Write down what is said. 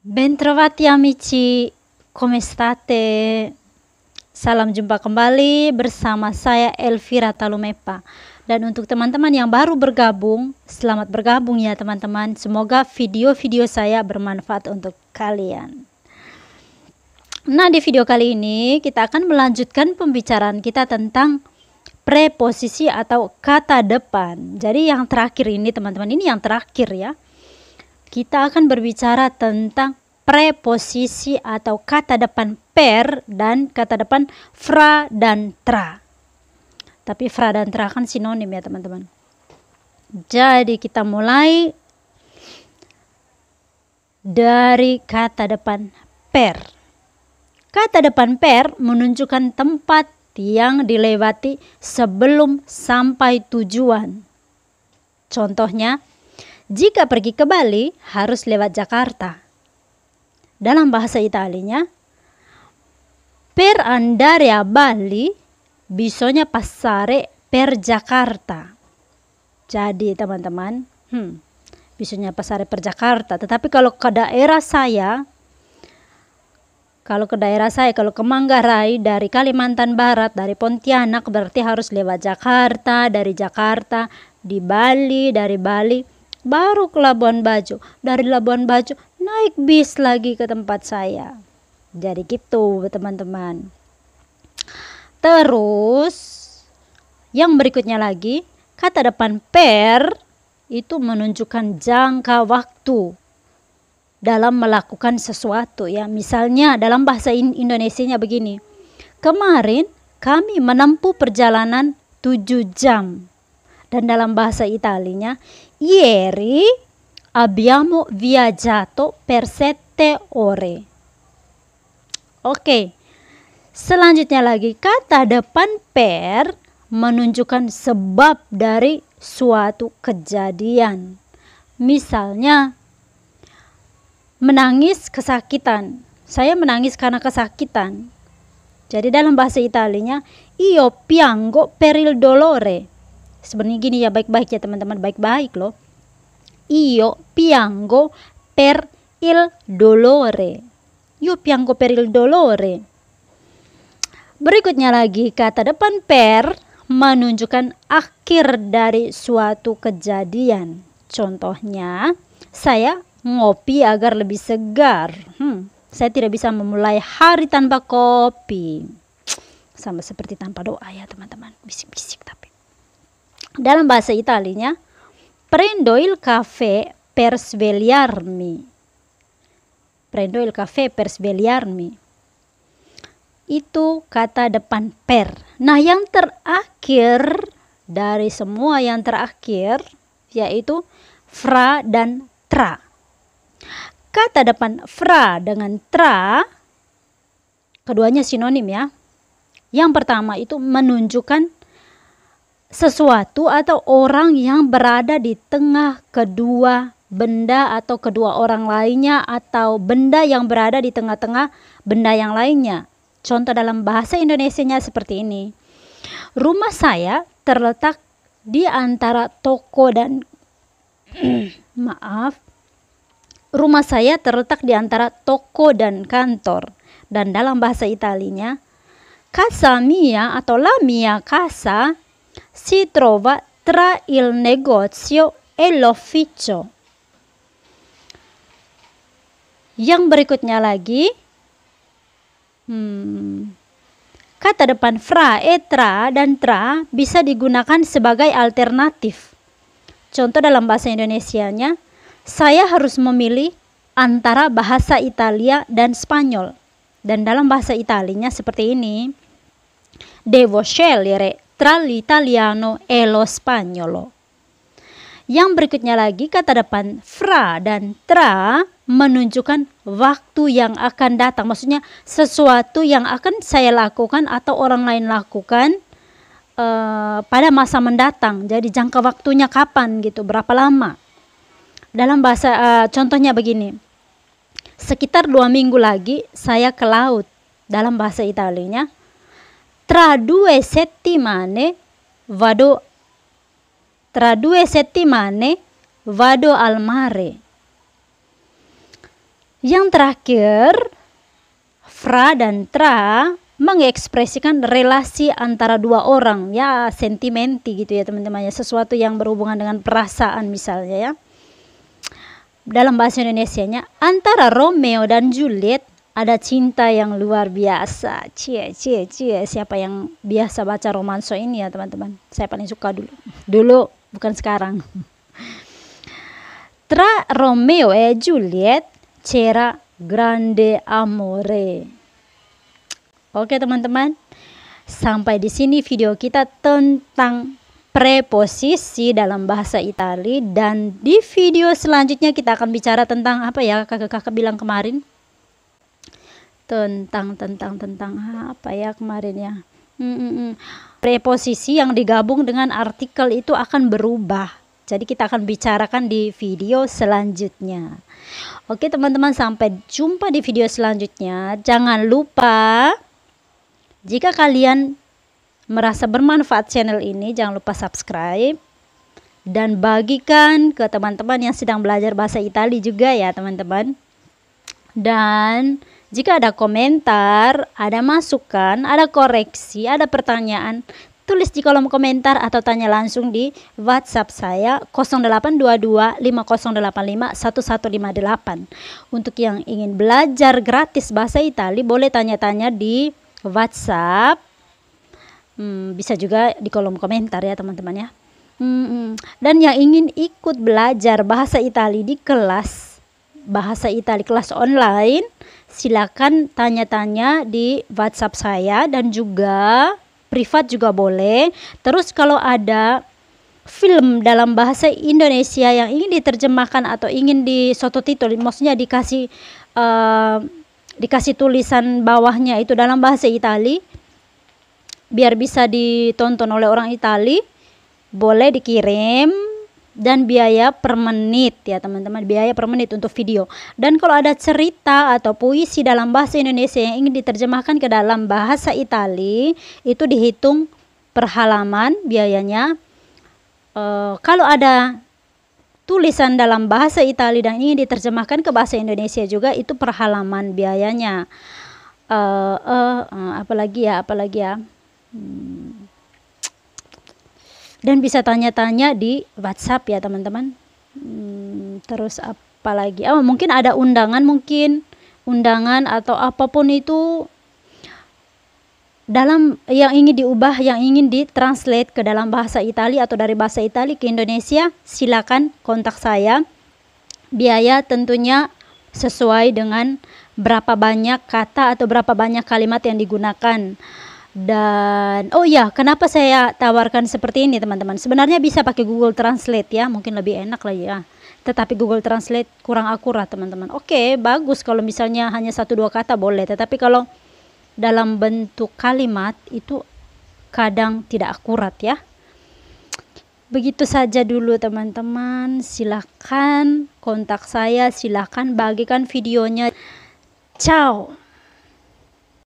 Bentrovati amici, come state? Salam jumpa kembali bersama saya Elvira Talumepa. Dan untuk teman-teman yang baru bergabung, selamat bergabung ya teman-teman. Semoga video-video saya bermanfaat untuk kalian. Nah, di video kali ini kita akan melanjutkan pembicaraan kita tentang preposisi atau kata depan. Jadi yang terakhir ini teman-teman, ini yang terakhir ya. Kita akan berbicara tentang preposisi atau kata depan per dan kata depan fra dan tra. Tapi fra dan tra kan sinonim ya teman-teman. Jadi kita mulai dari kata depan per. Kata depan per menunjukkan tempat yang dilewati sebelum sampai tujuan. Contohnya, jika pergi ke Bali, harus lewat Jakarta. Dalam bahasa Italianya, per andare a Bali, bisogna passare per Jakarta. Jadi teman-teman, bisogna passare per Jakarta. Tetapi kalau ke daerah saya, kalau ke Manggarai dari Kalimantan Barat, dari Pontianak, berarti harus lewat Jakarta, dari Jakarta, di Bali, dari Bali baru ke Labuan Bajo, dari Labuan Bajo naik bis lagi ke tempat saya. Jadi gitu teman-teman. Terus yang berikutnya lagi, kata depan per itu menunjukkan jangka waktu dalam melakukan sesuatu ya. Misalnya dalam bahasa Indonesianya begini, kemarin kami menempuh perjalanan 7 jam. Dan dalam bahasa Italianya, ieri abbiamo viaggiato per 7 ore. Oke. Selanjutnya lagi, kata depan per menunjukkan sebab dari suatu kejadian. Misalnya, menangis kesakitan. Saya menangis karena kesakitan. Jadi dalam bahasa Italianya, io piango per il dolore. Sebenarnya gini ya, baik-baik ya teman-teman, baik-baik loh. Io piango per il dolore. Io piango per il dolore. Berikutnya lagi, kata depan per menunjukkan akhir dari suatu kejadian. Contohnya, saya ngopi agar lebih segar. Saya tidak bisa memulai hari tanpa kopi. Sama seperti tanpa doa ya teman-teman, bisik-bisik tapi. Dalam bahasa Italianya, prendo il caffè per svegliarmi. Prendo il caffè per svegliarmi. Itu kata depan per. Nah, yang terakhir dari semua yang terakhir yaitu fra dan tra. Kata depan fra dengan tra keduanya sinonim ya. Yang pertama itu menunjukkan sesuatu atau orang yang berada di tengah kedua benda atau kedua orang lainnya, atau benda yang berada di tengah-tengah benda yang lainnya. Contoh dalam bahasa Indonesianya seperti ini. Rumah saya terletak di antara toko dan Rumah saya terletak di antara toko dan kantor. Dan dalam bahasa Italianya, casa mia atau la mia casa si trova tra il negozio e l'ufficio. Yang berikutnya lagi, kata depan fra, tra dan tra bisa digunakan sebagai alternatif. Contoh dalam bahasa Indonesianya, saya harus memilih antara bahasa Italia dan Spanyol. Dan dalam bahasa Italianya seperti ini, devo scegliere tra l'italiano e lo spagnolo. Yang berikutnya lagi, kata depan fra dan tra menunjukkan waktu yang akan datang. Maksudnya sesuatu yang akan saya lakukan atau orang lain lakukan pada masa mendatang. Jadi jangka waktunya kapan gitu, berapa lama. Dalam bahasa contohnya begini, sekitar 2 minggu lagi saya ke laut. Dalam bahasa Italianya, tra 2 settimane vado al mare. Yang terakhir, fra dan tra mengekspresikan relasi antara dua orang, ya sentimenti gitu ya teman-teman ya, sesuatu yang berhubungan dengan perasaan misalnya ya. Dalam bahasa Indonesianya, antara Romeo dan Juliet ada cinta yang luar biasa. Cie. Siapa yang biasa baca romansa ini ya teman-teman? Saya paling suka dulu, bukan sekarang. Tra Romeo e Juliet c'era grande amore. Oke teman-teman, sampai di sini video kita tentang preposisi dalam bahasa Italia, dan di video selanjutnya kita akan bicara tentang apa ya, kakak-kakak bilang kemarin, tentang apa ya kemarin ya, preposisi yang digabung dengan artikel itu akan berubah. Jadi kita akan bicarakan di video selanjutnya. Oke teman-teman, sampai jumpa di video selanjutnya. Jangan lupa, jika kalian merasa bermanfaat channel ini, jangan lupa subscribe dan bagikan ke teman-teman yang sedang belajar bahasa Italia juga ya teman-teman. Dan jika ada komentar, ada masukan, ada koreksi, ada pertanyaan, tulis di kolom komentar atau tanya langsung di WhatsApp saya 0822 5085 1158. Untuk yang ingin belajar gratis bahasa Italia, boleh tanya-tanya di WhatsApp, bisa juga di kolom komentar ya teman-teman ya. Dan yang ingin ikut belajar bahasa Italia di kelas bahasa Italia kelas online, silakan tanya-tanya di WhatsApp saya, dan juga privat juga boleh. Terus kalau ada film dalam bahasa Indonesia yang ingin diterjemahkan atau ingin disototitul, maksudnya dikasih tulisan bawahnya itu dalam bahasa Itali biar bisa ditonton oleh orang Itali, boleh dikirim, dan biaya per menit ya teman-teman, biaya per menit untuk video. Dan kalau ada cerita atau puisi dalam bahasa Indonesia yang ingin diterjemahkan ke dalam bahasa Itali, itu dihitung per halaman biayanya. Kalau ada tulisan dalam bahasa Italia dan ingin diterjemahkan ke bahasa Indonesia juga, itu per halaman biayanya. Apalagi ya. Dan bisa tanya-tanya di WhatsApp ya teman-teman. Terus apalagi? Mungkin ada undangan atau apapun itu dalam yang ingin diubah, yang ingin ditranslate ke dalam bahasa Italia atau dari bahasa Italia ke Indonesia, silakan kontak saya. Biaya tentunya sesuai dengan berapa banyak kata atau berapa banyak kalimat yang digunakan. Dan kenapa saya tawarkan seperti ini teman-teman? Sebenarnya bisa pakai Google Translate ya, mungkin lebih enak lah ya. Tetapi Google Translate kurang akurat teman-teman. Oke, bagus kalau misalnya hanya 1-2 kata boleh, tetapi kalau dalam bentuk kalimat itu kadang tidak akurat ya. Begitu saja dulu teman-teman. Silahkan kontak saya, silahkan bagikan videonya. Ciao.